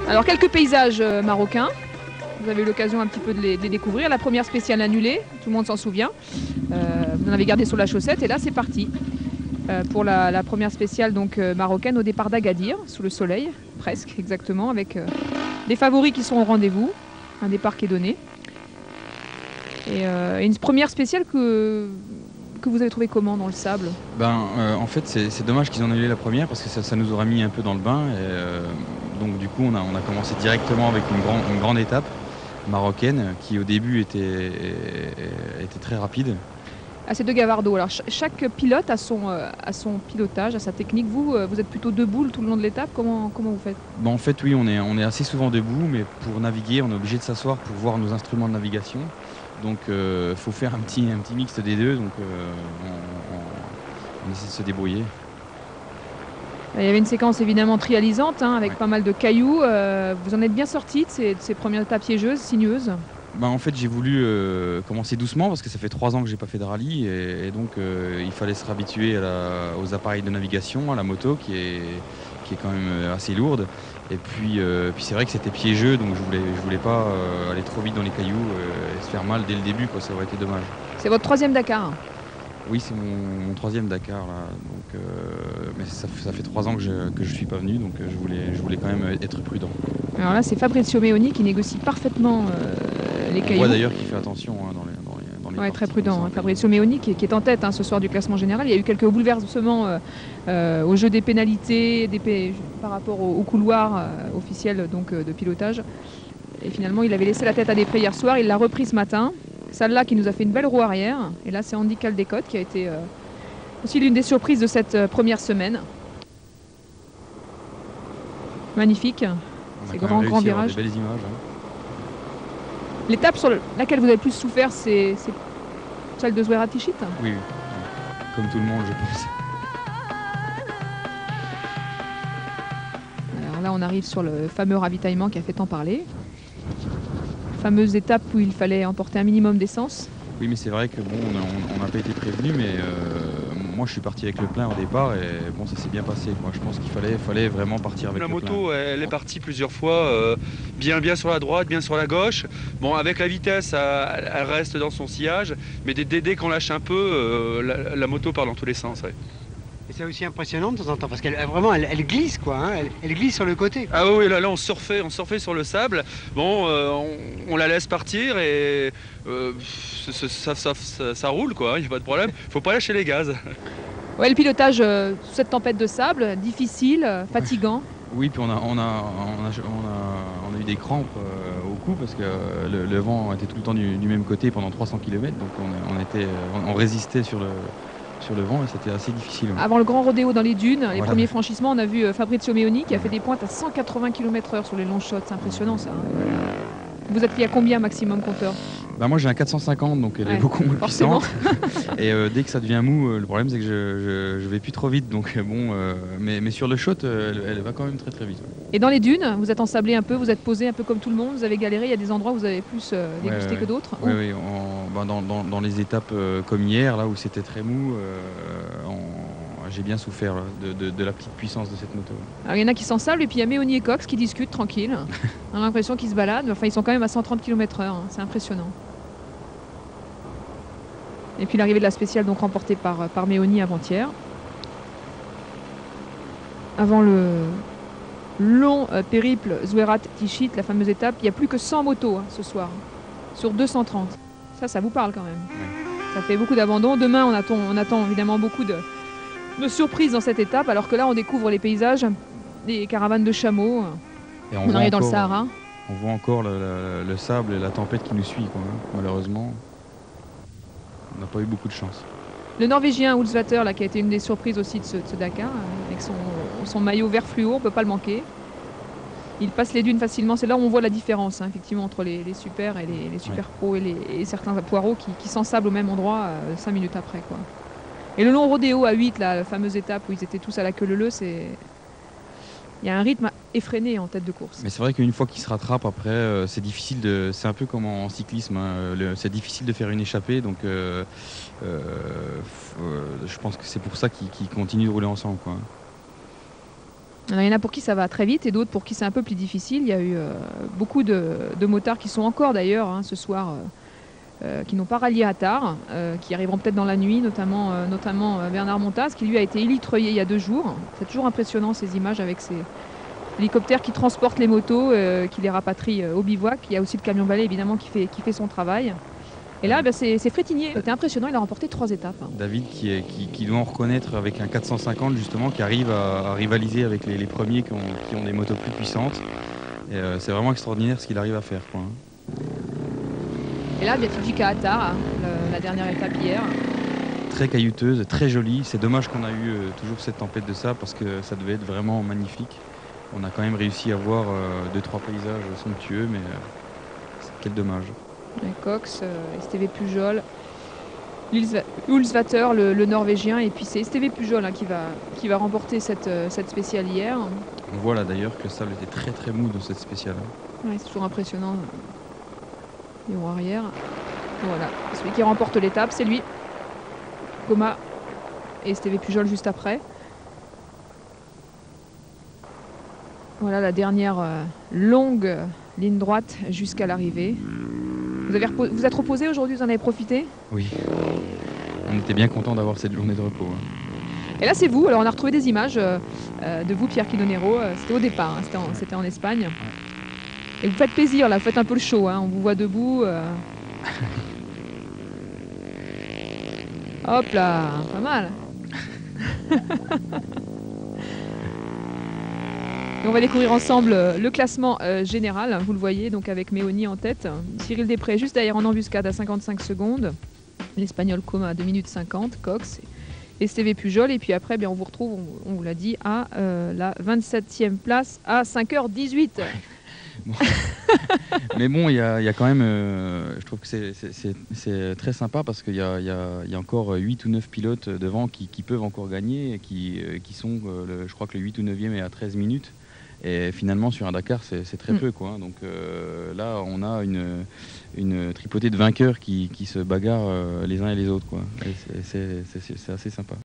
Alors quelques paysages marocains, vous avez eu l'occasion un petit peu de les découvrir. La première spéciale annulée, tout le monde s'en souvient. Vous en avez gardé sur la chaussette et là c'est parti. Pour la première spéciale donc, marocaine au départ d'Agadir, sous le soleil, presque exactement, avec des favoris qui sont au rendez-vous, un départ qui est donné. Et une première spéciale que vous avez trouvé comment dans le sable? En fait c'est dommage qu'ils en aient eu la première parce que ça nous aurait mis un peu dans le bain. Donc du coup on a commencé directement avec une grande étape marocaine qui au début était très rapide. Ah, c'est de Gavardo. Alors chaque pilote a son pilotage, a sa technique. Vous êtes plutôt debout tout le long de l'étape. Comment vous faites? En fait oui, on est assez souvent debout, mais pour naviguer on est obligé de s'asseoir pour voir nos instruments de navigation. Donc faut faire un petit mixte des deux. Donc on essaie de se débrouiller. Il y avait une séquence évidemment trialisante avec pas mal de cailloux. Vous en êtes bien sorti de ces premières étapes piégeuses, sinueuses? En fait j'ai voulu commencer doucement parce que ça fait 3 ans que j'ai pas fait de rallye et donc il fallait se réhabituer aux appareils de navigation, à la moto qui est quand même assez lourde. Et puis c'est vrai que c'était piégeux, donc je voulais pas aller trop vite dans les cailloux et se faire mal dès le début, quoi, ça aurait été dommage. C'est votre 3e Dakar? Oui, c'est mon 3e Dakar là, donc, mais ça fait 3 ans que je suis pas venu, donc je voulais quand même être prudent. Alors là, c'est Fabrizio Meoni qui négocie parfaitement les cailloux. On voit d'ailleurs qu'il fait attention dans les Ouais, très prudent. Fabrizio Meoni qui est en tête ce soir du classement général. Il y a eu quelques bouleversements au jeu des pénalités, par rapport au couloir officiel donc, de pilotage. Et finalement, il avait laissé la tête à Després hier soir. Il l'a repris ce matin. Celle-là qui nous a fait une belle roue arrière. Et là, c'est Andy Caldecott qui a été aussi l'une des surprises de cette première semaine. Magnifique. Ces grands virages. Des belles images. L'étape sur laquelle vous avez plus souffert, c'est celle de Zouera Tichit? Oui, comme tout le monde, je pense. Alors là, on arrive sur le fameux ravitaillement qui a fait tant parler. Fameuse étape où il fallait emporter un minimum d'essence. Oui, mais c'est vrai que on n'a pas été prévenu, mais moi je suis parti avec le plein au départ et ça s'est bien passé, quoi. Je pense qu'il fallait vraiment partir avec le plein. La moto, elle est partie plusieurs fois, bien sur la droite, bien sur la gauche. Bon, avec la vitesse, elle reste dans son sillage, mais dès qu'on lâche un peu, la moto part dans tous les sens. Ouais. Et c'est aussi impressionnant de temps en temps parce qu'elle vraiment elle glisse quoi, elle glisse sur le côté. Ah oui, là on surfait sur le sable. Bon, on la laisse partir et ça roule quoi, il n'y a pas de problème. Faut pas lâcher les gaz. Ouais, le pilotage sous cette tempête de sable, difficile, fatigant. Oui, puis on a eu des crampes au cou parce que le vent était tout le temps du même côté pendant 300 km, donc on résistait sur le vent et c'était assez difficile. Avant le grand rodéo dans les dunes, les premiers franchissements, on a vu Fabrizio Meoni qui a fait des pointes à 180 km/h sur les longs shots, c'est impressionnant ça. Vous êtes pris à combien maximum compteur? Moi j'ai un 450, donc elle est beaucoup moins puissante. Et dès que ça devient mou, le problème c'est que je vais plus trop vite, donc mais sur le shot elle va quand même très vite. Et dans les dunes, vous êtes ensablé un peu, vous êtes posé un peu comme tout le monde, vous avez galéré, il y a des endroits où vous avez plus dégusté que d'autres? Oui, dans les étapes comme hier, là où c'était très mou, j'ai bien souffert de la petite puissance de cette moto. Alors il y en a qui s'ensablent et puis il y a Meoni et Cox qui discutent tranquille. On a l'impression qu'ils se baladent, enfin ils sont quand même à 130 km/h, c'est impressionnant. Et puis l'arrivée de la spéciale donc remportée par Meoni avant-hier. Avant le long périple Zouerat Tichit, la fameuse étape, il n'y a plus que 100 motos ce soir, sur 230. Ça vous parle quand même. Ouais. Ça fait beaucoup d'abandon. Demain on attend évidemment beaucoup de surprises dans cette étape, alors que là on découvre les paysages, les caravanes de chameaux. Et on arrive dans le Sahara. On voit encore le sable et la tempête qui nous suit, quoi, malheureusement. On n'a pas eu beaucoup de chance. Le Norvégien Ulsvater, là, qui a été une des surprises aussi de ce Dakar, avec son maillot vert fluo, on ne peut pas le manquer. Il passe les dunes facilement, c'est là où on voit la différence effectivement entre les super et les super pros et certains poireaux qui s'ensablent au même endroit 5 minutes après, quoi. Et le long rodéo à 8, la fameuse étape où ils étaient tous à la queue leu-leu, il y a un rythme effréné en tête de course. Mais c'est vrai qu'une fois qu'ils se rattrapent après, c'est difficile c'est un peu comme en cyclisme, c'est difficile de faire une échappée, donc je pense que c'est pour ça qu'ils continuent de rouler ensemble, quoi. Alors, il y en a pour qui ça va très vite et d'autres pour qui c'est un peu plus difficile. Il y a eu beaucoup de motards qui sont encore d'ailleurs ce soir, qui n'ont pas rallié à tard, qui arriveront peut-être dans la nuit, notamment Bernard Montaz, qui lui a été élitreillé il y a 2 jours. C'est toujours impressionnant ces images avec ces hélicoptères qui transportent les motos, qui les rapatrient au bivouac. Il y a aussi le camion-balai évidemment qui fait son travail. Et là, c'est Frétinier. C'était impressionnant, il a remporté 3 étapes. David qui doit en reconnaître avec un 450 justement, qui arrive à rivaliser avec les premiers qui ont des motos plus puissantes. Et c'est vraiment extraordinaire ce qu'il arrive à faire, quoi. Et là, Fujika Attar, la dernière étape hier. Très caillouteuse, très jolie. C'est dommage qu'on a eu toujours cette tempête de sable parce que ça devait être vraiment magnifique. On a quand même réussi à voir 2-3 paysages somptueux, mais quel dommage. Cox, Esteve Pujol, Ulsvater, le Norvégien, et puis c'est Esteve Pujol qui va remporter cette spéciale hier. On voit là d'ailleurs que le sable était très très mou dans cette spéciale. Ouais, c'est toujours impressionnant. Les roues arrière. Voilà, celui qui remporte l'étape, c'est lui. Coma et Esteve Pujol juste après. Voilà la dernière longue ligne droite jusqu'à l'arrivée. Vous êtes reposé aujourd'hui, vous en avez profité? Oui, on était bien content d'avoir cette journée de repos. Et là c'est vous, alors on a retrouvé des images de vous, Pierre Quinonero, c'était au départ, c'était en Espagne. Et vous faites plaisir là, vous faites un peu le show, on vous voit debout. Hop là, pas mal. Et on va découvrir ensemble le classement général, vous le voyez, donc avec Méoni en tête, Cyril Després juste derrière en embuscade à 55 secondes, l'Espagnol Coma à 2 minutes 50, Cox, Esteve Pujol, et puis après on vous retrouve, on vous l'a dit, à la 27e place à 5h18. Bon. Mais bon, il y a quand même, je trouve que c'est très sympa parce qu'il y a encore 8 ou 9 pilotes devant qui peuvent encore gagner, et qui sont, je crois que le 8 ou 9e est à 13 minutes. Et finalement, sur un Dakar, c'est très peu, quoi. Donc là, on a une tripotée de vainqueurs qui se bagarrent les uns et les autres, quoi. C'est assez sympa.